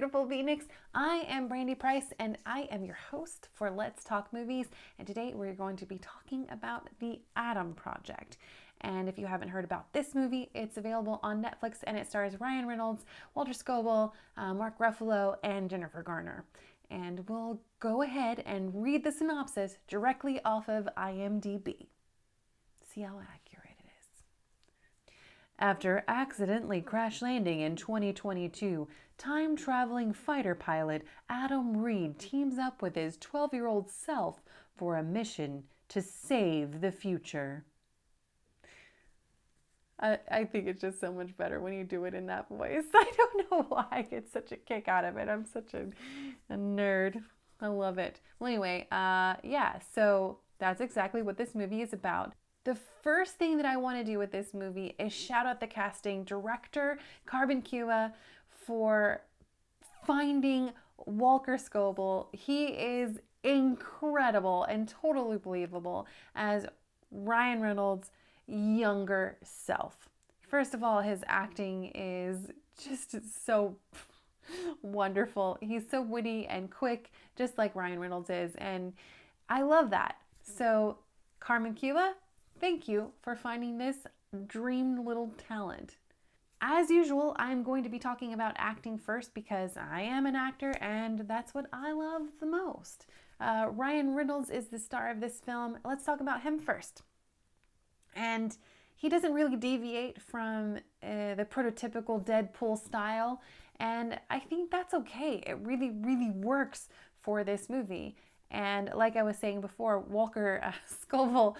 beautiful Phoenix. I am Brandi Price and I am your host for Let's Talk Movies. And today we're going to be talking about The Adam Project. And if you haven't heard about this movie, it's available on Netflix and it stars Ryan Reynolds, Walter Scobell, Mark Ruffalo, and Jennifer Garner. And we'll go ahead and read the synopsis directly off of IMDb. See how accurate it is. After accidentally crash landing in 2022, time-traveling fighter pilot Adam Reed teams up with his 12-year-old self for a mission to save the future. I think it's just so much better when you do it in that voice. I don't know why I get such a kick out of it. I'm such a nerd. I love it. Well, anyway, so that's exactly what this movie is about. The first thing that I want to do with this movie is shout out the casting director, Carbon Cuba, for finding Walker Scobell. He is incredible and totally believable as Ryan Reynolds' younger self. First of all, his acting is just so wonderful. He's so witty and quick, just like Ryan Reynolds is, and I love that. So, Carmen Cuba, thank you for finding this dream little talent. As usual, I'm going to be talking about acting first because I am an actor and that's what I love the most. Ryan Reynolds is the star of this film. Let's talk about him first. And he doesn't really deviate from the prototypical Deadpool style. And I think that's okay. It really, really works for this movie. And like I was saying before, Walker Scobell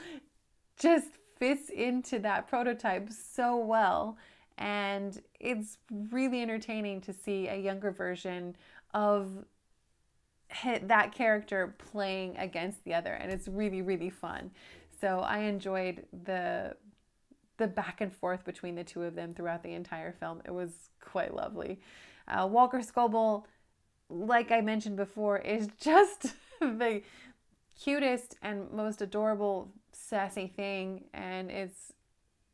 just fits into that prototype so well. And it's really entertaining to see a younger version of that character playing against the other. And it's really, really fun. So I enjoyed the back and forth between the two of them throughout the entire film. It was quite lovely. Walker Scobell, like I mentioned before, is just the cutest and most adorable, sassy thing, and it's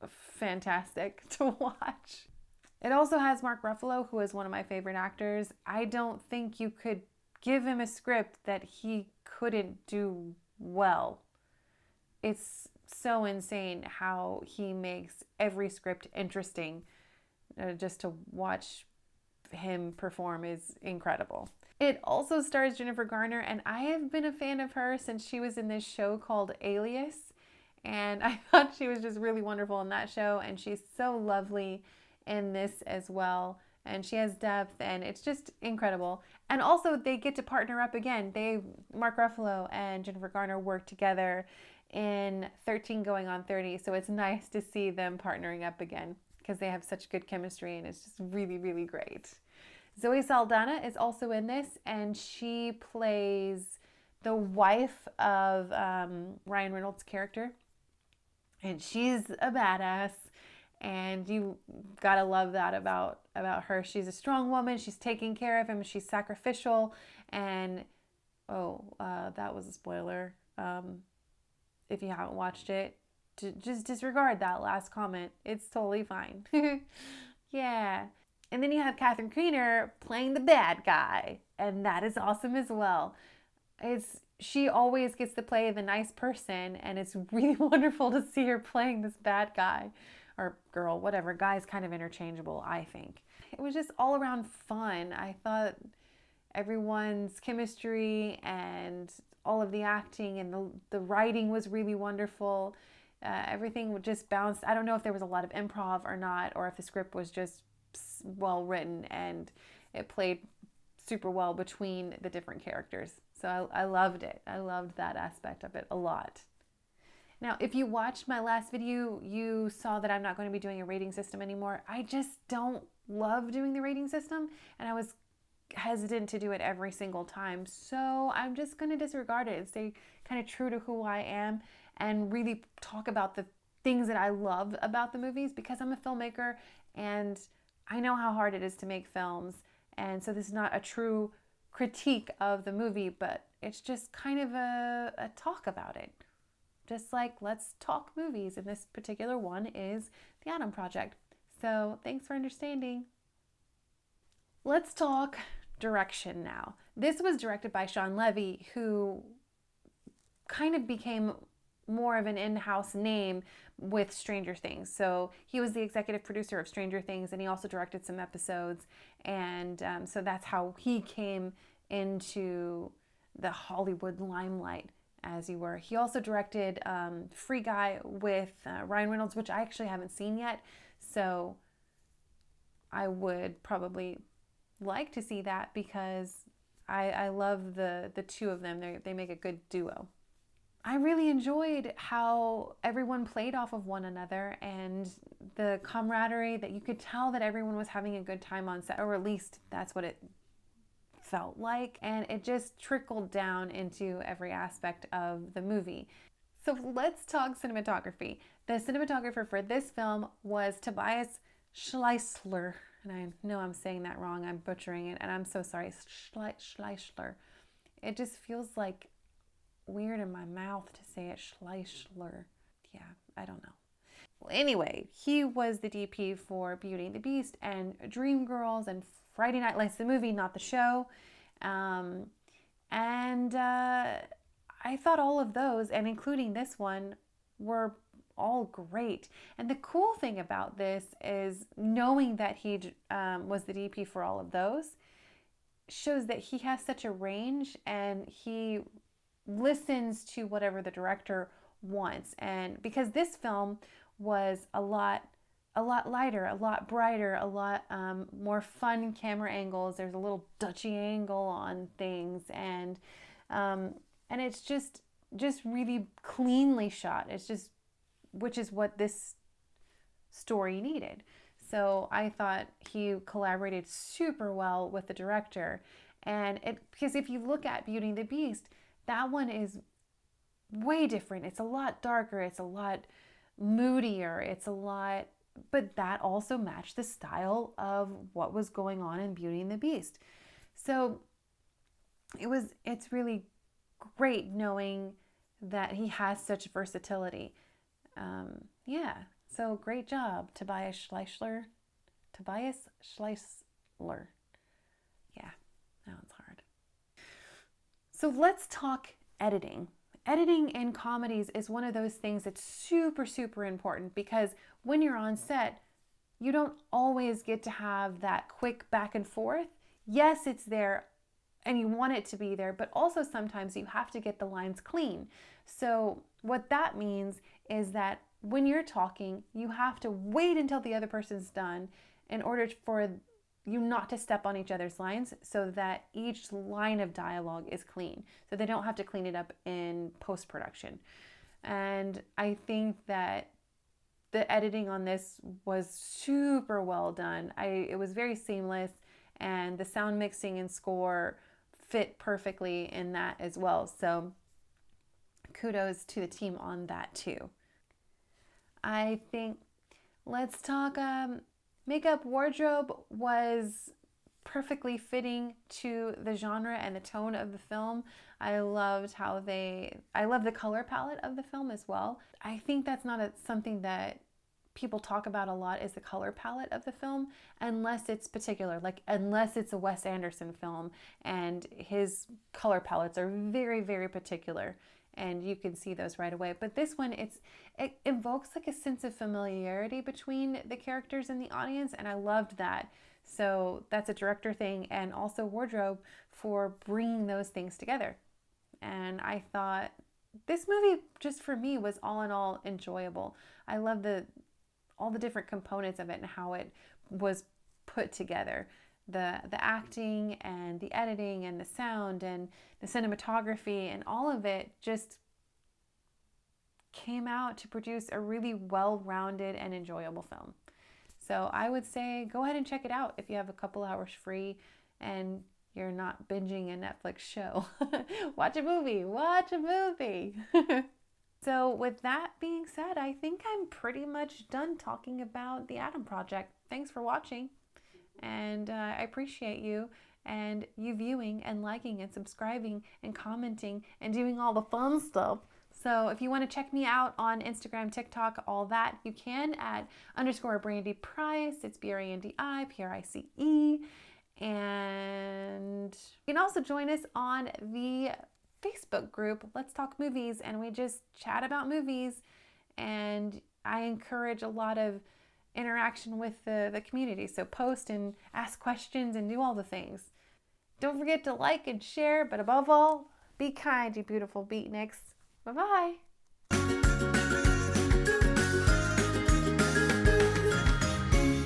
fantastic to watch. It also has Mark Ruffalo, who is one of my favorite actors. I don't think you could give him a script that he couldn't do well. It's so insane how he makes every script interesting. Just to watch him perform is incredible. It also stars Jennifer Garner, and I have been a fan of her since she was in this show called Alias. And I thought she was just really wonderful in that show, and she's so lovely in this as well. And she has depth, and it's just incredible. And also, they get to partner up again. Mark Ruffalo and Jennifer Garner work together in 13 Going on 30, so it's nice to see them partnering up again because they have such good chemistry, and it's just really, really great. Zoe Saldana is also in this, and she plays the wife of Ryan Reynolds' character, and she's a badass. And you gotta love that about her. She's a strong woman. She's taking care of him. She's sacrificial. And that was a spoiler. If you haven't watched it, just disregard that last comment. It's totally fine. Yeah. And then you have Catherine Keener playing the bad guy, and that is awesome as well. She always gets to play the nice person, and it's really wonderful to see her playing this bad guy. Or girl, whatever. Guy's kind of interchangeable, I think. It was just all around fun. I thought everyone's chemistry and all of the acting and the writing was really wonderful. Everything just bounced. I don't know if there was a lot of improv or not, or if the script was just well written and it played super well between the different characters. So I loved it. I loved that aspect of it a lot. Now, if you watched my last video, you saw that I'm not going to be doing a rating system anymore. I just don't love doing the rating system, and I was hesitant to do it every single time. So I'm just going to disregard it and stay kind of true to who I am and really talk about the things that I love about the movies because I'm a filmmaker and I know how hard it is to make films. And so this is not a true critique of the movie, but it's just kind of a talk about it. Just like Let's Talk Movies, and this particular one is The Adam Project. So thanks for understanding. Let's talk direction now. This was directed by Sean Levy, who kind of became more of an in-house name with Stranger Things. So he was the executive producer of Stranger Things, and he also directed some episodes. And so that's how he came into the Hollywood limelight, as you were. He also directed Free Guy with Ryan Reynolds, which I actually haven't seen yet. So I would probably like to see that because I love the two of them. They make a good duo. I really enjoyed how everyone played off of one another and the camaraderie, that you could tell that everyone was having a good time on set, or at least that's what it felt like. And it just trickled down into every aspect of the movie. So let's talk cinematography. The cinematographer for this film was Tobias Schleisler. And I know I'm saying that wrong. I'm butchering it. And I'm so sorry. Schleisler. It just feels like weird in my mouth to say it. Schleisler. Yeah, I don't know. Well, anyway, he was the DP for Beauty and the Beast and Dreamgirls and Friday Night Lights, the movie, not the show. I thought all of those, and including this one, were all great. And the cool thing about this is knowing that he was the DP for all of those shows that he has such a range, and he listens to whatever the director wants. And because this film was a lot lighter, a lot brighter, a lot more fun camera angles. There's a little Dutchy angle on things, and it's just really cleanly shot. It's just, which is what this story needed. So I thought he collaborated super well with the director, and because if you look at Beauty and the Beast, that one is way different. It's a lot darker. It's a lot moodier. It's a lot, but that also matched the style of what was going on in Beauty and the Beast. So it's really great knowing that he has such versatility. Yeah, so great job, Tobias Schleisler. Yeah, that one's hard. So let's talk editing. Editing in comedies is one of those things that's super, super important, because when you're on set, you don't always get to have that quick back and forth. Yes, it's there and you want it to be there, but also sometimes you have to get the lines clean. So what that means is that when you're talking, you have to wait until the other person's done in order for you not to step on each other's lines, so that each line of dialogue is clean, so they don't have to clean it up in post-production. And I think that the editing on this was super well done. It was very seamless, and the sound mixing and score fit perfectly in that as well. So kudos to the team on that too. I think let's talk makeup. Wardrobe was perfectly fitting to the genre and the tone of the film. I love the color palette of the film as well. I think that's not something that people talk about a lot, is the color palette of the film, unless it's particular, like unless it's a Wes Anderson film and his color palettes are very, very particular, and you can see those right away. But this one, it invokes like a sense of familiarity between the characters and the audience, and I loved that. So that's a director thing, and also wardrobe for bringing those things together. And I thought this movie, just for me, was all in all enjoyable. I love all the different components of it and how it was put together. The acting and the editing and the sound and the cinematography, and all of it just came out to produce a really well-rounded and enjoyable film. So I would say go ahead and check it out if you have a couple hours free and you're not binging a Netflix show. Watch a movie. So with that being said, I think I'm pretty much done talking about The Adam Project. Thanks for watching, and I appreciate you and you viewing and liking and subscribing and commenting and doing all the fun stuff. So if you want to check me out on Instagram, TikTok, all that, you can at _Brandi Price. It's BrandiPrice. And you can also join us on the Facebook group, Let's Talk Movies, and we just chat about movies. And I encourage a lot of interaction with the community. So post and ask questions and do all the things. Don't forget to like and share, but above all, be kind, you beautiful beatniks. Bye-bye.